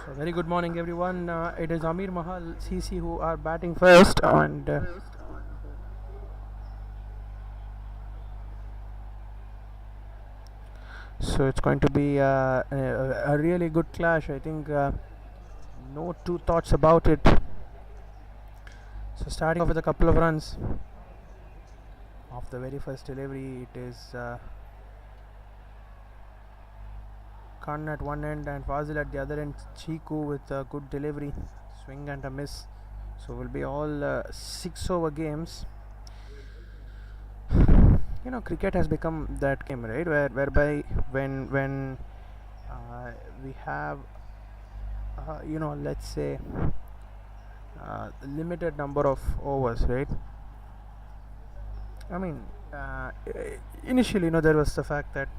So very good morning everyone. It is Amir Mahal CC who are batting first, and so it's going to be a really good clash. I think no two thoughts about it. So starting off with a couple of runs off the very first delivery, it is Khan at one end and Fazil at the other end. Chiku with a good delivery, swing and a miss. So will be all 6 over games. Cricket has become that game, right, whereby when we have let's say limited number of overs, right? I mean, initially, there was the fact that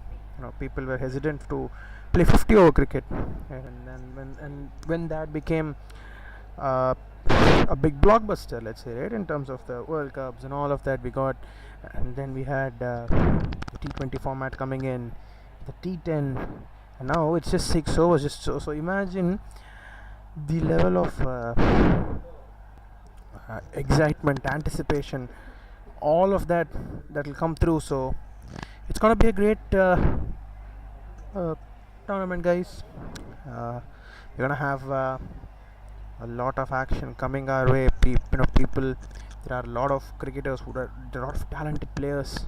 people were hesitant to play 50 over cricket, and then when that became uh, a big blockbuster, let's say, right, in terms of the World Cups and all of that we got, and then we had the T20 format coming in, the T10, and now it's just 6 overs. Just so imagine the level of excitement, anticipation, all of that will come through. So it's gonna be a great tournament, guys. We're gonna have a lot of action coming our way. People. There are a lot of cricketers there are a lot of talented players.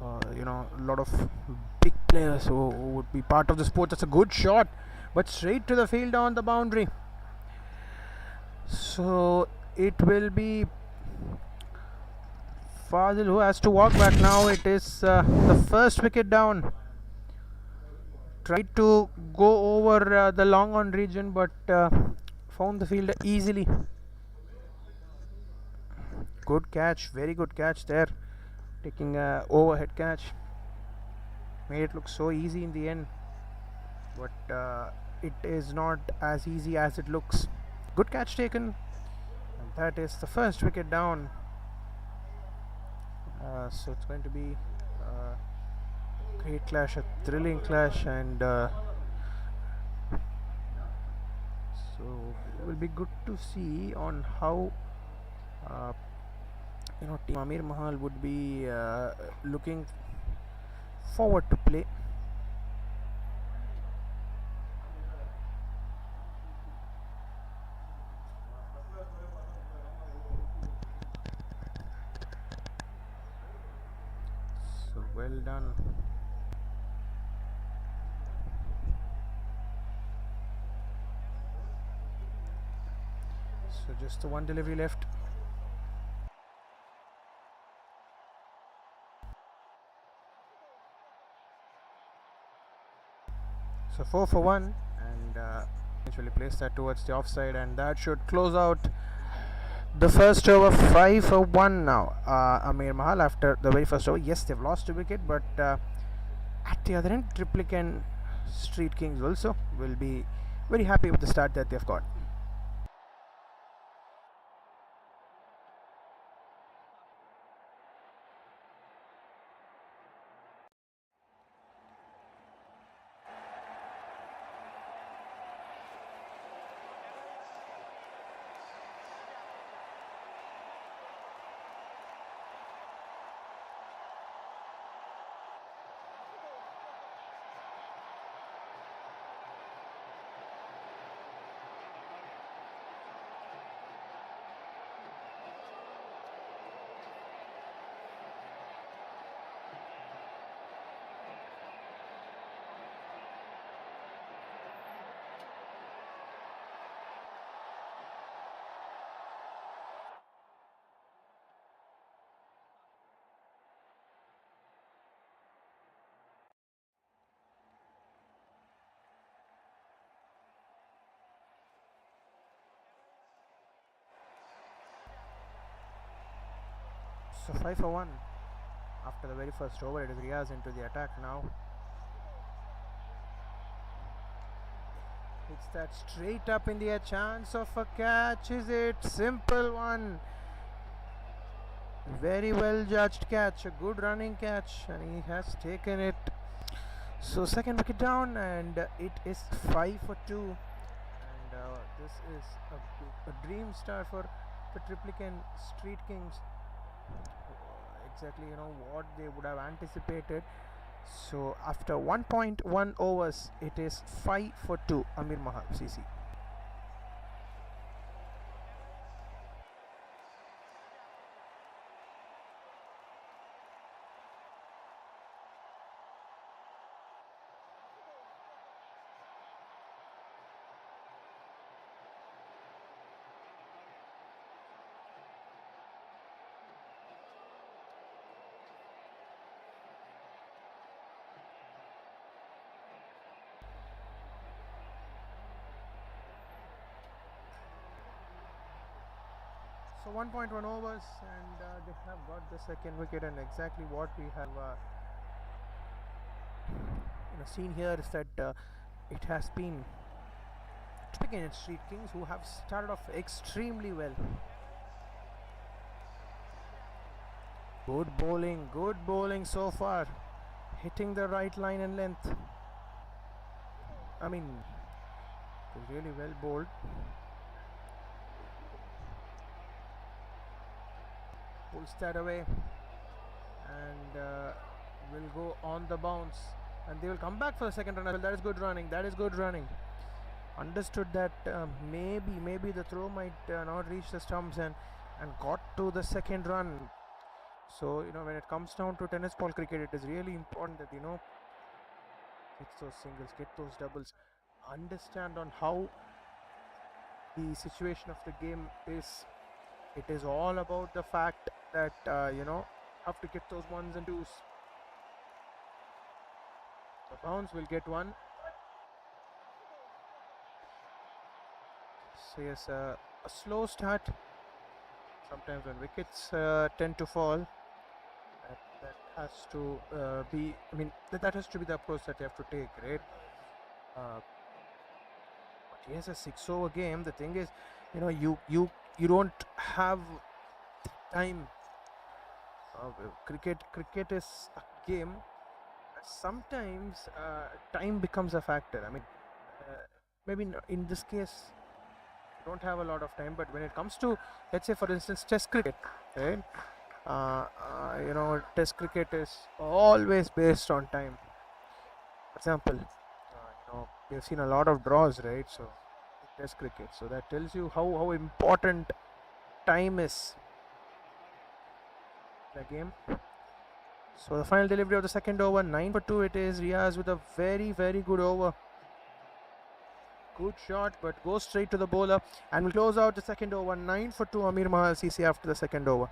A lot of big players who would be part of the sport. That's a good shot, but straight to the field on the boundary. So it will be Fazil who has to walk back now. It is the first wicket down. Tried to go over the long on region, but found the fielder easily. Good catch, very good catch there, taking a overhead catch. Made it look so easy in the end, but it is not as easy as it looks. Good catch taken, and that is the first wicket down. So it's going to be a great clash, a thrilling clash, and so it will be good to see on how Team Amir Mahal would be looking forward to play. So well done. So just the one delivery left. So 4 for 1, and eventually place that towards the offside, and that should close out the first over. 5 for 1 now. Amir Mahal after the very first over. Yes, they've lost a wicket, but at the other end, Triplicane Street Kings also will be very happy with the start that they've got. So 5 for 1 after the very first over. It is Riaz into the attack now. It's that straight up in the air, chance of a catch. Is it? Simple one. Very well judged catch, a good running catch, and he has taken it. So second wicket down, and it is 5 for 2. This is a dream start for the Triplicane Street Kings. Exactly, what they would have anticipated. So after 1.1 overs, it is 5 for 2. Amir Mahal, CC. So 1.1 overs, and they have got the second wicket, and exactly what we have seen here is that it has been Triplicane Street Kings who have started off extremely well. Good bowling so far, hitting the right line and length. I mean, it was really well bowled. Pulls that away, and will go on the bounce, and they will come back for the second run. That is good running. Understood that maybe the throw might not reach the stumps, and got to the second run. So when it comes down to tennis ball cricket, it is really important that get those singles, get those doubles, understand on how the situation of the game is. It is all about the fact that have to get those ones and twos. The bounce will get one. So yes, a slow start. Sometimes when wickets tend to fall, that has to be. I mean, that has to be the approach that you have to take, right? But yes, a 6-over game. The thing is, you don't have time. Cricket is a game. Sometimes time becomes a factor. I mean, maybe in this case, you don't have a lot of time. But when it comes to, let's say, for instance, Test cricket, right? Test cricket is always based on time. For example, we have seen a lot of draws, right? So Test cricket, so that tells you how important time is in the game. So the final delivery of the second over, 9 for 2 it is. Riaz with a very good over. Good shot, but goes straight to the bowler, and will close out the second over. 9 for 2 Amir Mahal CC after the second over.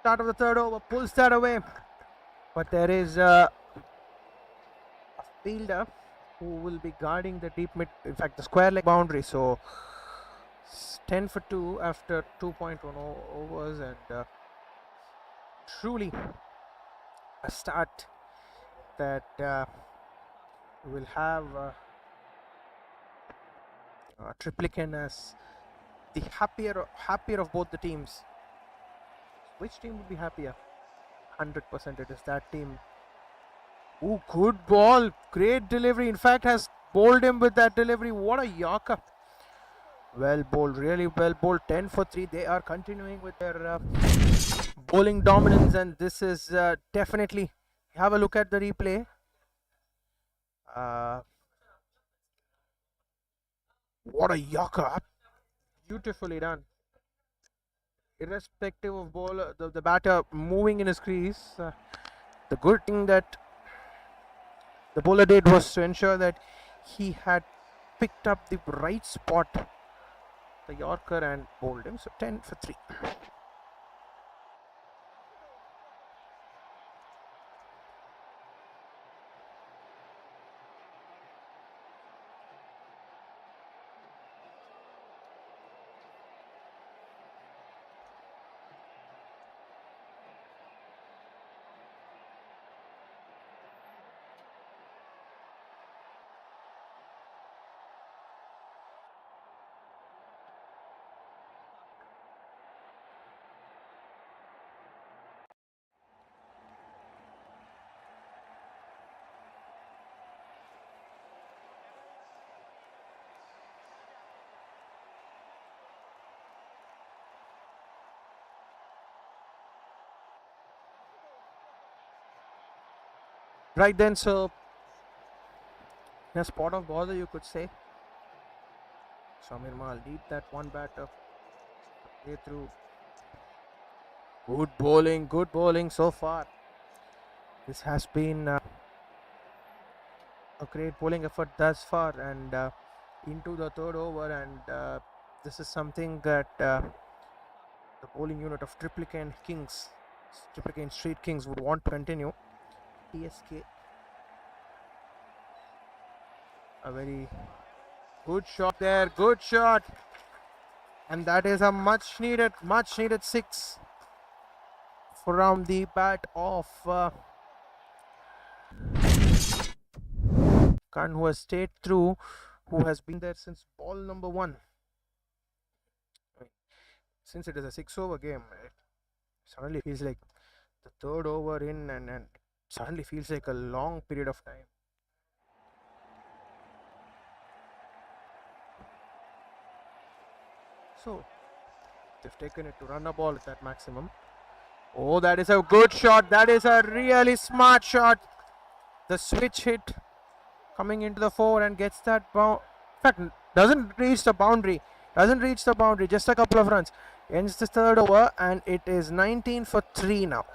Start of the third over, pulls that away, but there is a fielder who will be guarding the deep mid, in fact the square leg boundary. So 10 for 2 after 2.1 overs, and truly a start that will have Triplicane as the happier of both the teams. Which team would be happier? 100% it is that team. Ooh, good ball, great delivery. In fact, has bowled him with that delivery. What a Yorker! Well bowled, really well bowled. 10 for 3. They are continuing with their bowling dominance, and this is definitely. Have a look at the replay. What a Yorker! Beautifully done. Irrespective of bowler, the batter moving in his crease. The good thing that the bowler did was to ensure that he had picked up the right spot, the Yorker, and bowled him. So 10 for 3. Right then, so in a spot of bother, you could say. So Amir Mahal lead that one batter way through. Good bowling so far. This has been a great bowling effort thus far, and into the third over, and this is something that the bowling unit of Triplicane Kings, Triplicane Street Kings, would want to continue. TSK, a very good shot there, good shot, and that is a much needed 6 from the bat of Khan, who has stayed through, who has been there since ball number 1. Since it is a 6-over game, it suddenly feels like the third over in, and suddenly feels like a long period of time. So they've taken it to run a ball at that maximum. Oh, that is a good shot. That is a really smart shot. The switch hit coming into the 4 and gets that bound. In fact, doesn't reach the boundary. Just a couple of runs. Ends the third over, and it is 19 for 3 now.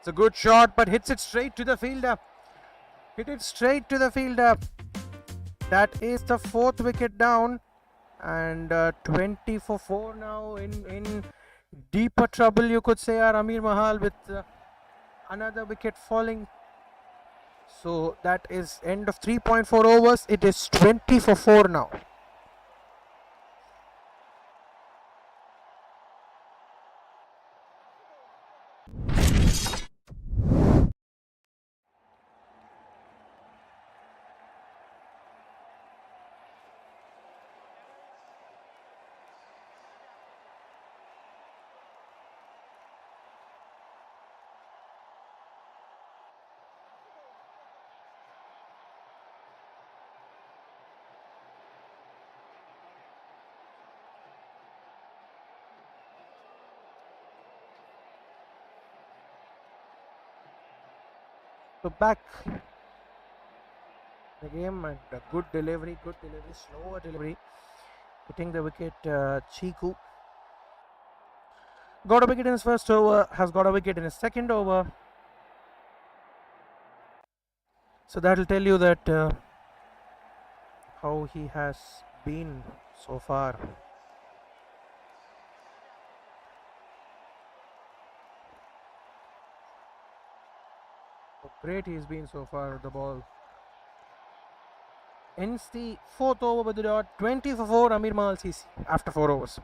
a good shot, but hits it straight to the fielder. Hit it straight to the fielder. That is the 4th wicket down, and 20 for 4 now. In deeper trouble, you could say, are Amir Mahal with another wicket falling. So that is end of 3.4 overs. It is 20 for 4 now. So back the game, and a good delivery, slower delivery, hitting the wicket. Chiku got a wicket in his first over, has got a wicket in his second over. So that will tell you that how he has been so far. How great he's been so far with the ball. Ends the 4th over with the dot. 20 for 4 Amir Mahal CC after 4 overs.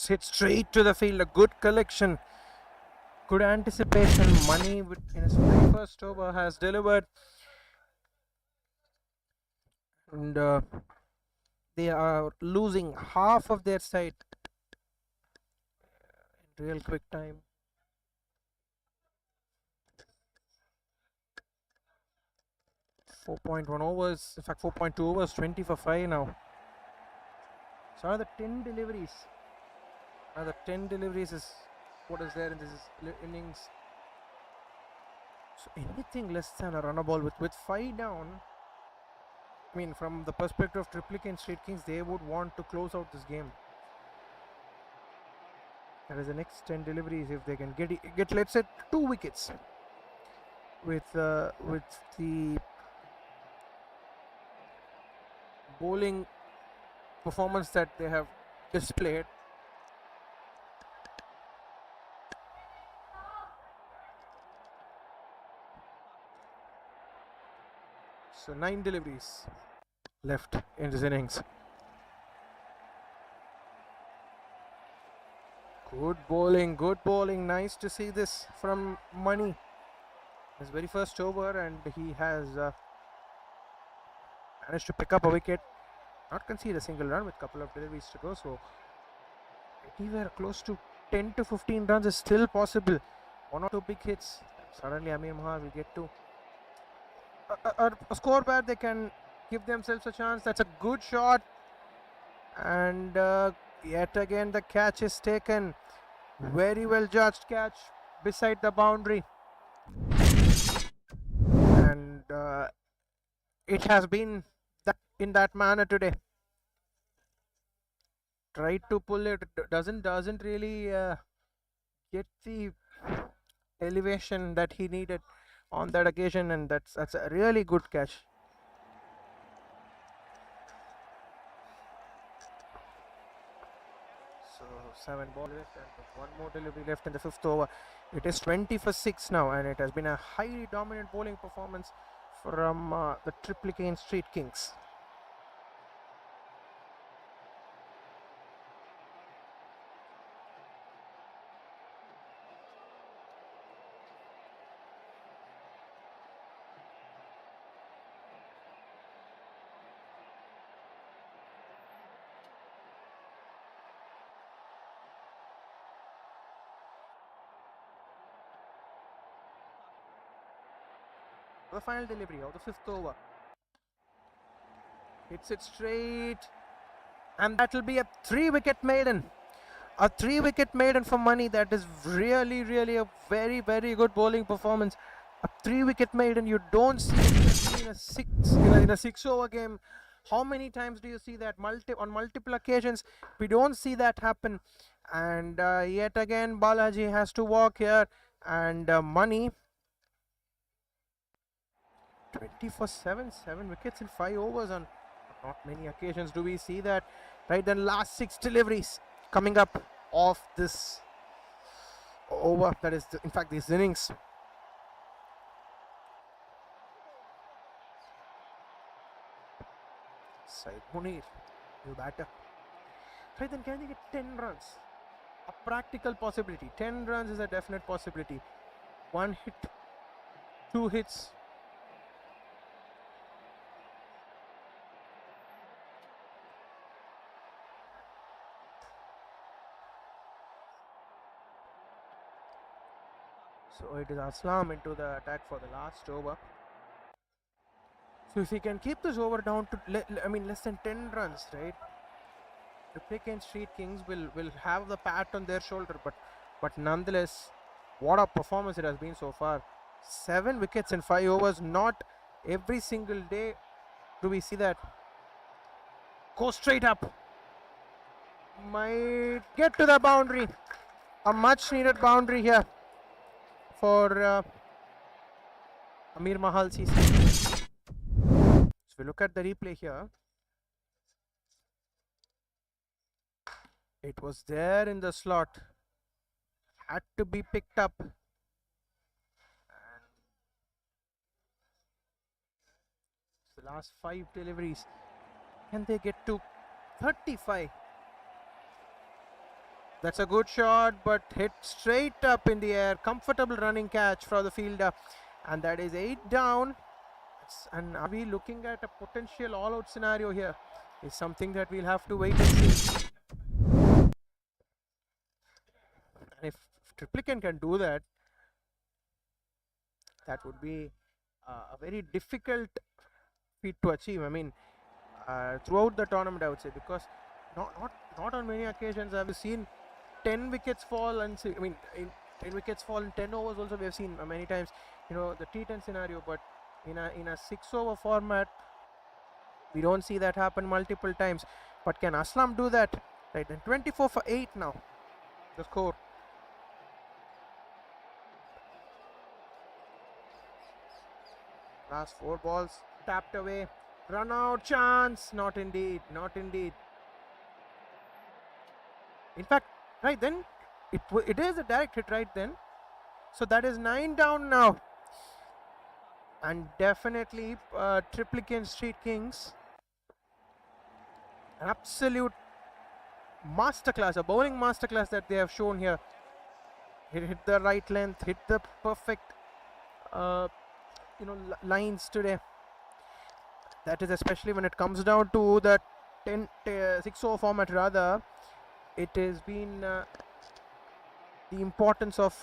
Hit straight to the field. A good collection, good anticipation. Money in his very first over has delivered, and they are losing half of their side in real quick time. .1 overs, in fact 4.2 overs, 20 for 5 now. So another 10 deliveries. Another 10 deliveries is what is there in this innings. So anything less than a runner ball with 5 down. I mean, from the perspective of Triplicane Street Kings, they would want to close out this game. That is the next 10 deliveries if they can get let's say 2 wickets with the bowling performance that they have displayed. So 9 deliveries left in this innings. Good bowling. Nice to see this from Money. His very first over, and he has managed to pick up a wicket, not concede a single run with a couple of deliveries to go. So anywhere close to 10 to 15 runs is still possible. 1 or 2 big hits. Suddenly Amir Mahal will get to a score where they can give themselves a chance. That's a good shot, and yet again the catch is taken. Very well judged catch beside the boundary, and it has been in that manner today. Tried to pull it, doesn't really get the elevation that he needed on that occasion, and that's a really good catch. So 7 balls left and one more delivery left in the 5th over. It is 20 for 6 now, and it has been a highly dominant bowling performance from the Triplicane Street Kings. The final delivery of the 5th over. Hits it straight, and that will be a 3-wicket maiden. A 3-wicket maiden for money. That is really a very good bowling performance. A 3-wicket maiden you don't see in a 6-over game. How many times do you see that? On multiple occasions we don't see that happen, and yet again Balaji has to walk here, and money 20 for 7 wickets in 5 overs. On not many occasions do we see that. Right, then last 6 deliveries coming up of this over, that is in fact these innings. Said Munir, new batter. Right, then can they get 10 runs? A practical possibility. 10 runs is a definite possibility. 1 hit, 2 hits. So it is Aslam into the attack for the last over. So if he can keep this over down to less than 10 runs, right, the Triplicane Street Kings will have the pat on their shoulder, but nonetheless, what a performance it has been so far. 7 wickets in 5 overs. Not every single day do we see that. Go straight up. Might get to the boundary. A much needed boundary here for Amir Mahal. So if we look at the replay here, it was there in the slot, had to be picked up. And the last 5 deliveries, can they get to 35? That's a good shot, but hit straight up in the air. Comfortable running catch for the fielder, and that is 8 down. And are we looking at a potential all-out scenario here? Is something that we'll have to wait and see. And if Triplicane can do that, that would be a very difficult feat to achieve. I mean, throughout the tournament, I would say, because not on many occasions have we seen 10 wickets fall, and 10 wickets fall in 10 overs. Also, we have seen many times, the T10 scenario, but in a 6-over format, we don't see that happen multiple times. But can Aslam do that? Right, then 24 for 8 now, the score. Last 4 balls tapped away. Run out chance. Not indeed. In fact, right then, it is a direct hit right then. So that is 9 down now. And definitely Triplicane Street Kings, an absolute masterclass, a bowling masterclass that they have shown here. Hit the right length, hit the perfect lines today. That is especially when it comes down to the 6-over format. Rather, it has been the importance of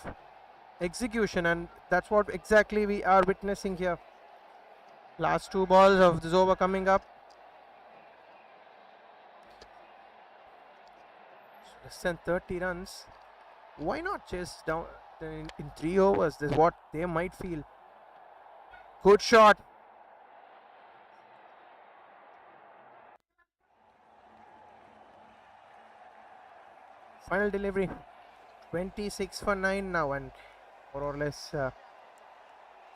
execution, and that's what exactly we are witnessing here. Last 2 balls of this over coming up. So less than 30 runs. Why not chase down in 3 overs? This is what they might feel. Good shot. Final delivery. 26 for 9 now, and more or less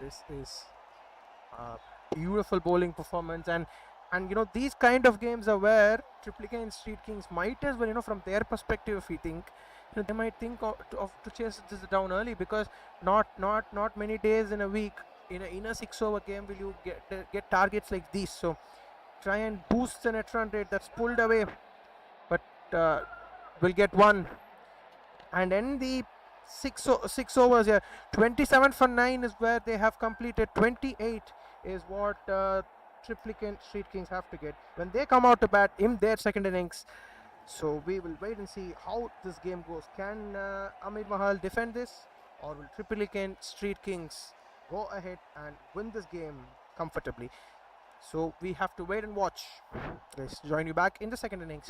this is a beautiful bowling performance, and And these kind of games are where Triplicane and Street Kings might as well, from their perspective, if we think, they might think to chase this down early, because not many days in a week in a 6 over game will you get targets like these. So try and boost the net run rate. That's pulled away, but will get one and end the 6 overs here. 27 for 9 is where they have completed. 28 is what Triplicane Street Kings have to get when they come out to bat in their second innings. So we will wait and see how this game goes. Can Amir Mahal defend this, or will Triplicane Street Kings go ahead and win this game comfortably? So we have to wait and watch. Let's join you back in the second innings.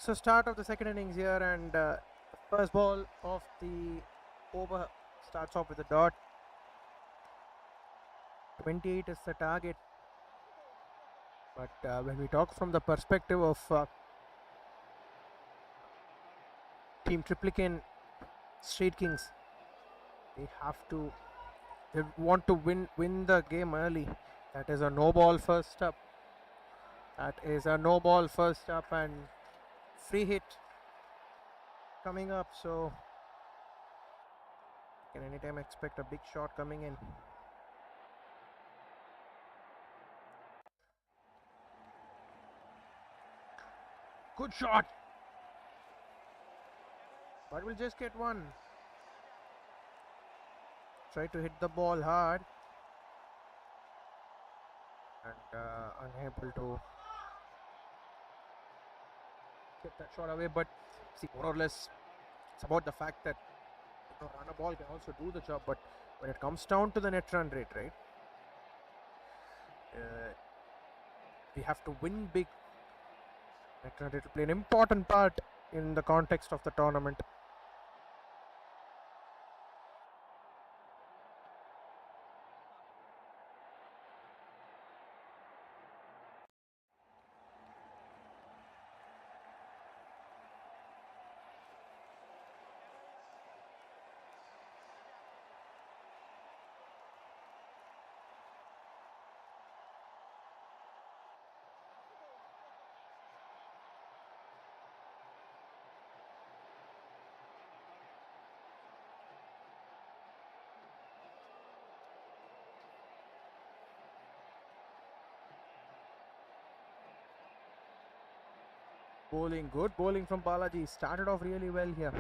So start of the second innings here, and first ball of the over starts off with a dot. 28 is the target, but when we talk from the perspective of Team Triplicane Street Kings, they want to win the game early. That is a no ball first up. And free hit coming up, so you can anytime expect a big shot coming in. Good shot, but we'll just get one. Try to hit the ball hard and unable to get that shot away. But see, more or less, it's about the fact that run a ball can also do the job, but when it comes down to the net run rate, right, we have to win big. Net run rate will play an important part in the context of the tournament. Good bowling from Balaji. Started off really well here.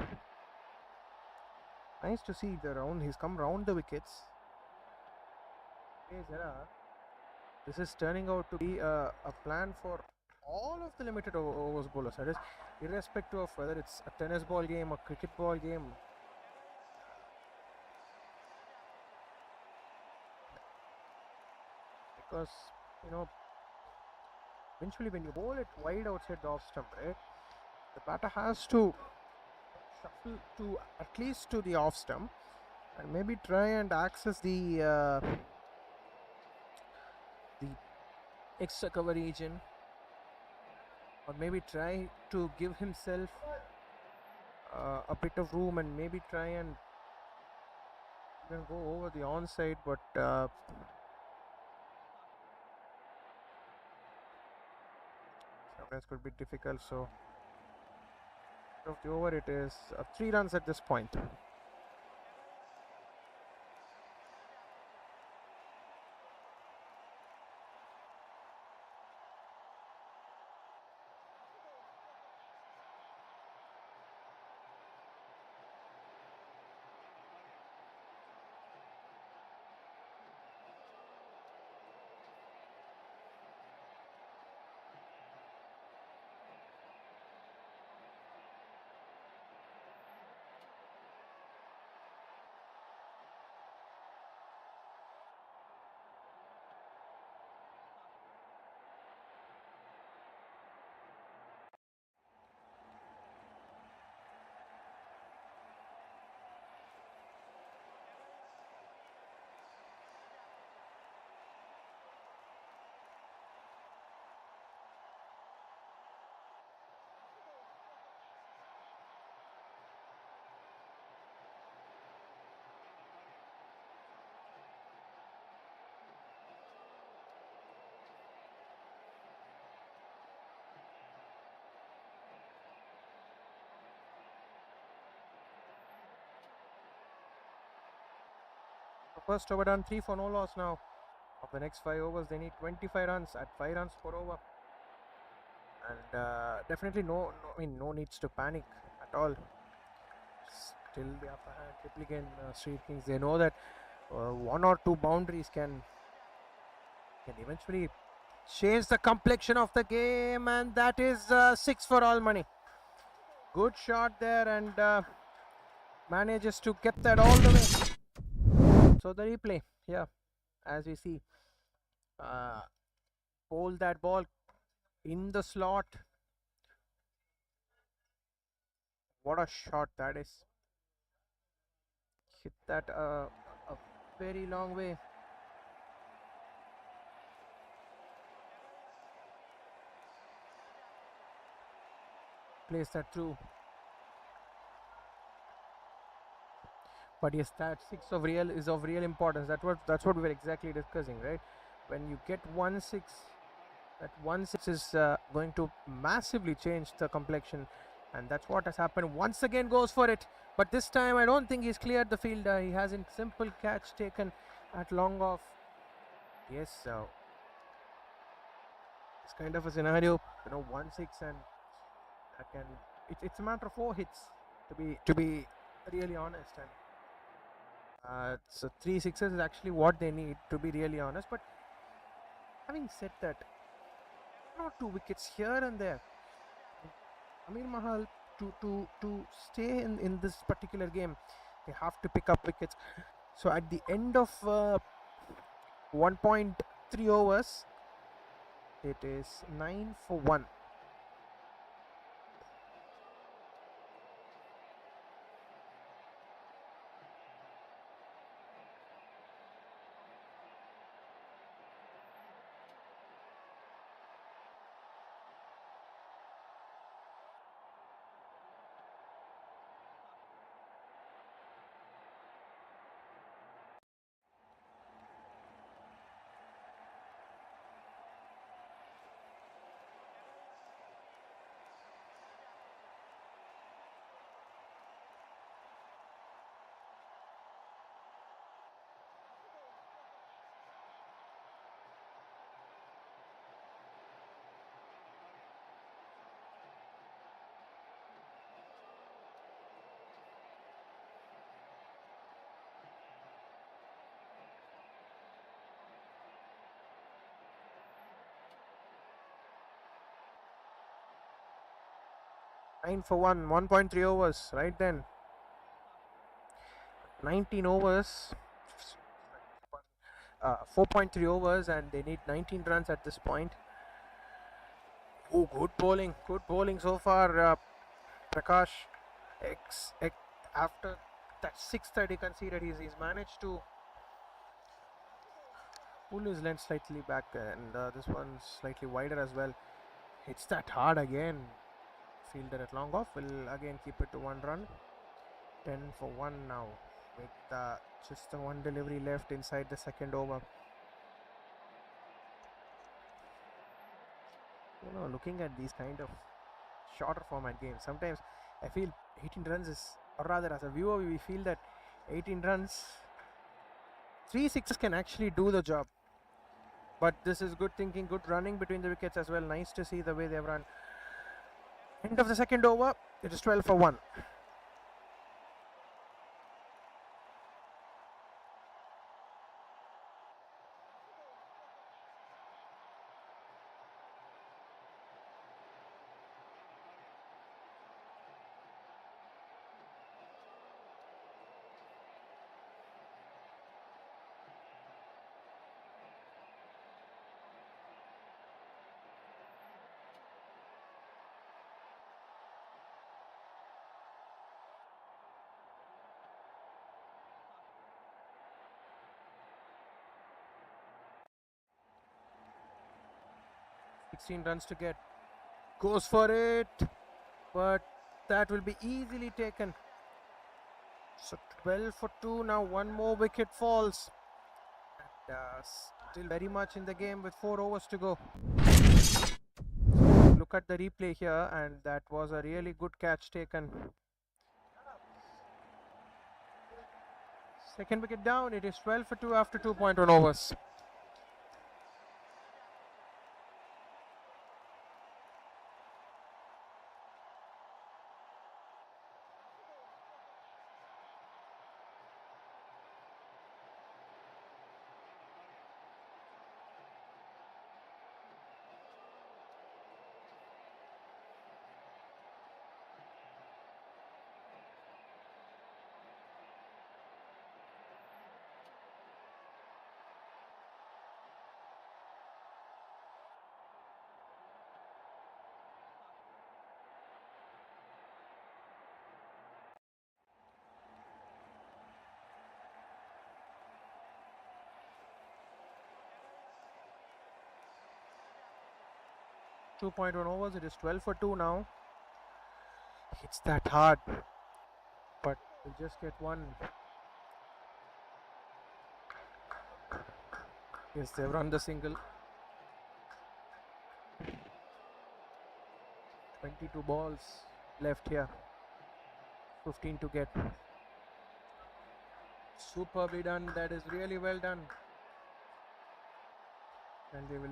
Nice to see the round. He's come round the wickets. This is turning out to be a plan for all of the limited overs bowlers. That is, irrespective of whether it's a tennis ball game or cricket ball game. Because, eventually when you bowl it wide outside the off stump, right, the batter has to shuffle to at least to the off stump and maybe try and access the extra cover region, or maybe try to give himself a bit of room and maybe try and even go over the onside, but sometimes could be difficult. So of the over, it is 3 runs at this point. First over done, 3 for no loss now. Of the next 5 overs, they need 25 runs at 5 runs per over. And definitely no needs to panic at all. Still the upper hand, Triplicane Street Kings. They know that 1 or 2 boundaries can eventually change the complexion of the game, and that is 6 for all money. Good shot there, and manages to get that all the way. So the replay here, as we see, bowled that ball in the slot, What a shot that is. Hit that a very long way. Plays that through. But yes, that six is of real importance. That's what we were exactly discussing, right? When you get 1-6, that 1-6 is going to massively change the complexion, and that's what has happened. Once again goes for it, but this time I don't think he's cleared the field. He has a simple catch taken at long off. Yes, it's kind of a scenario, 1-6, and that can it's a matter of 4 hits to be really honest, and so 3 6s is actually what they need, to be really honest. But having said that, not 2 wickets here and there. Amir Mahal, to stay in this particular game, they have to pick up wickets. So at the end of 1.3 overs, it is 9 for 1. 9 for 1, 1.3 overs, right then. 19 overs, 4.3 overs, and they need 19 runs at this point. Oh, good bowling so far. Prakash, after that 630 conceded, he's managed to pull his length slightly back, and this one's slightly wider as well. Hits that hard again. Fielder at long off will again keep it to 1 run. 10 for 1 now, with just the one delivery left inside the second over. Looking at these kind of shorter format games, sometimes I feel 18 runs is, or rather as a viewer we feel that 18 runs, 3 6s can actually do the job. But this is good thinking, good running between the wickets as well. Nice to see the way they've run. End of the second over, it is 12 for 1. Runs to get, goes for it, but that will be easily taken. So 12 for 2 now. One more wicket falls, and still very much in the game with 4 overs to go. Look at the replay here, and that was a really good catch taken. Second wicket down. It is 12 for 2 after 2.1 overs. 2.1 overs. It is 12 for 2 now. Hits that hard, but will just get one. Yes, they've run the single. 22 balls left here. 15 to get. Superbly done. That is really well done. And they will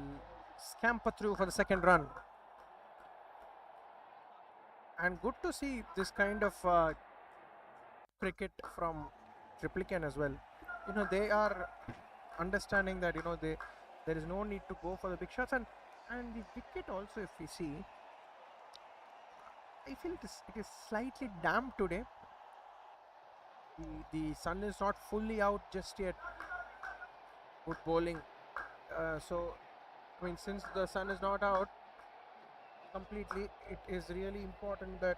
scamper through for the second run. And good to see this kind of cricket from Triplicane as well. They are understanding that there is no need to go for the big shots, and the wicket also, if we see, I feel it is slightly damp today. The sun is not fully out just yet. Good bowling. So since the sun is not out completely, it is really important that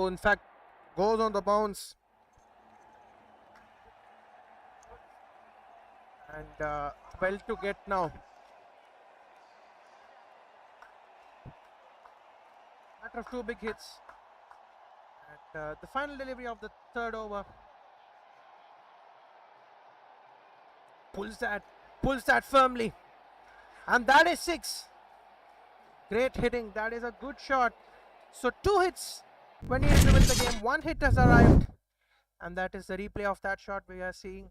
in fact, goes on the bounce. And well to get now. Matter of 2 big hits. And the final delivery of the third over. Pulls that firmly. And that is 6. Great hitting. That is a good shot. So 2 hits when he is to win the game. 1 hit has arrived. And that is the replay of that shot we are seeing.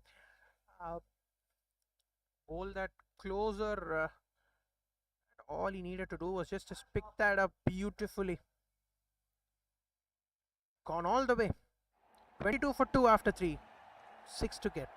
Bowl that closer. All he needed to do was just to pick that up beautifully. Gone all the way. 22 for 2 after 3. 6 to get.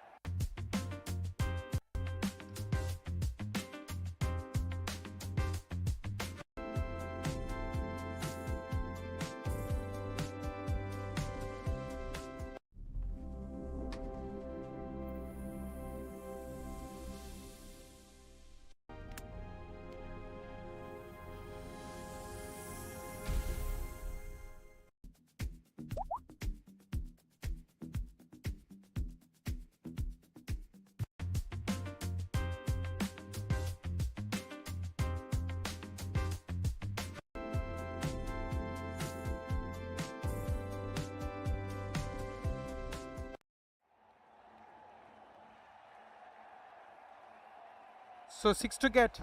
So 6 to get.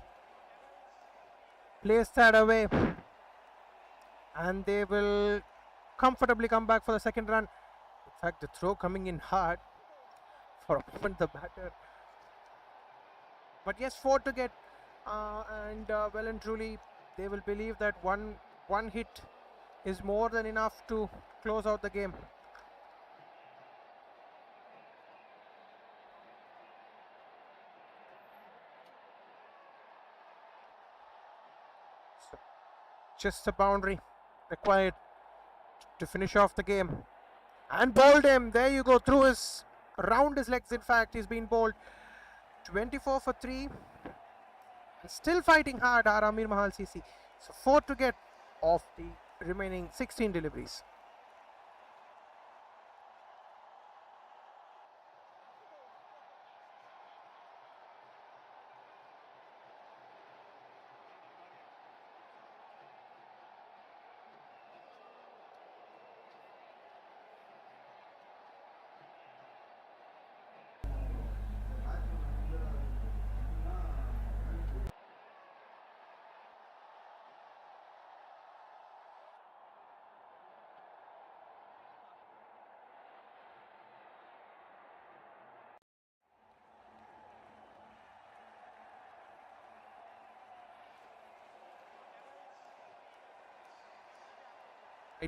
Place that away. And they will comfortably come back for the second run. In fact, the throw coming in hard. For a moment, the batter. But yes, 4 to get. And well and truly, they will believe that one hit is more than enough to close out the game. Just a boundary required to finish off the game. And bowled him. There you go. Around his legs, in fact, he's been bowled. 24 for 3. And still fighting hard, our Amir Mahal CC. So 4 to get of the remaining 16 deliveries.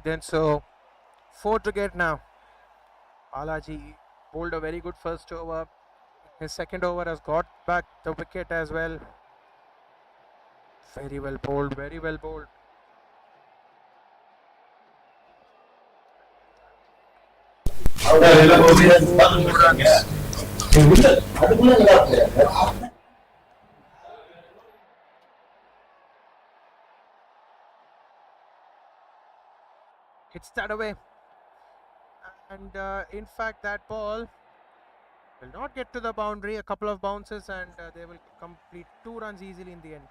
Then so 4 to get now. Balaji bowled a very good first over. His second over has got back the wicket as well. Very well bowled, very well bowled. hits that away. And in fact, that ball will not get to the boundary. A couple of bounces and they will complete 2 runs easily in the end.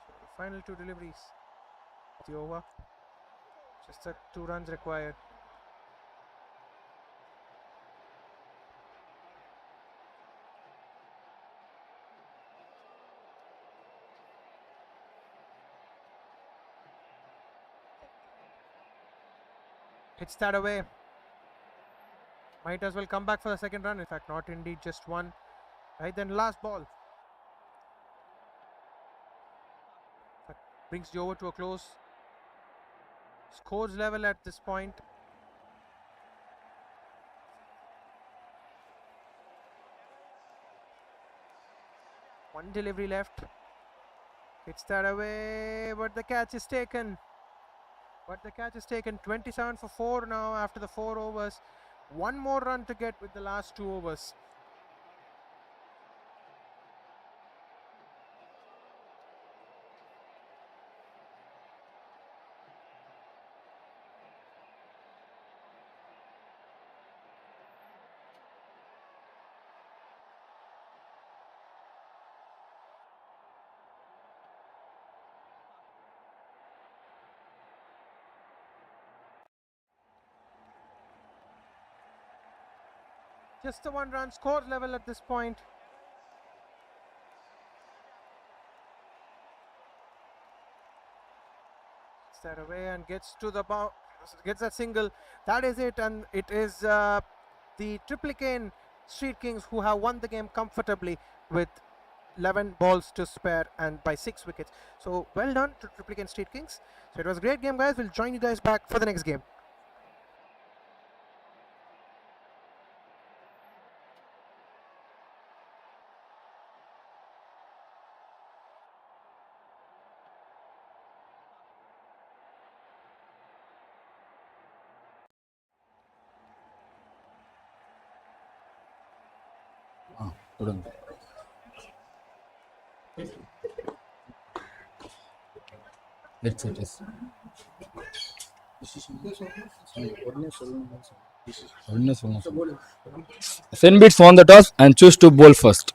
So the final 2 deliveries of the over. Just the 2 runs required. Hits that away. Might as well come back for the second run. In fact, not indeed, just one. Right, then last ball. That brings the over to a close. Scores level at this point. One delivery left. Hits that away, but the catch is taken. 27 for 4 now after the 4 overs. One more run to get with the last 2 overs. Just the 1 run. Scores level at this point. Hits that away and gets to the gets that single. That is it, and it is the Triplicane Street Kings who have won the game comfortably with 11 balls to spare and by 6 wickets. So well done to Triplicane Street Kings. So it was a great game, guys. We'll join you guys back for the next game. Sen beats won the toss and chose to bowl first.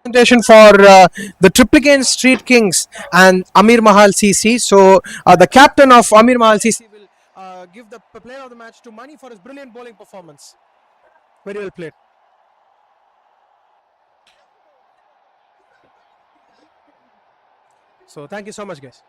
Presentation for the Triplicane Street Kings and Amir Mahal CC. So the captain of Amir Mahal CC will give the player of the match to Mani for his brilliant bowling performance. Very well played. So thank you so much, guys.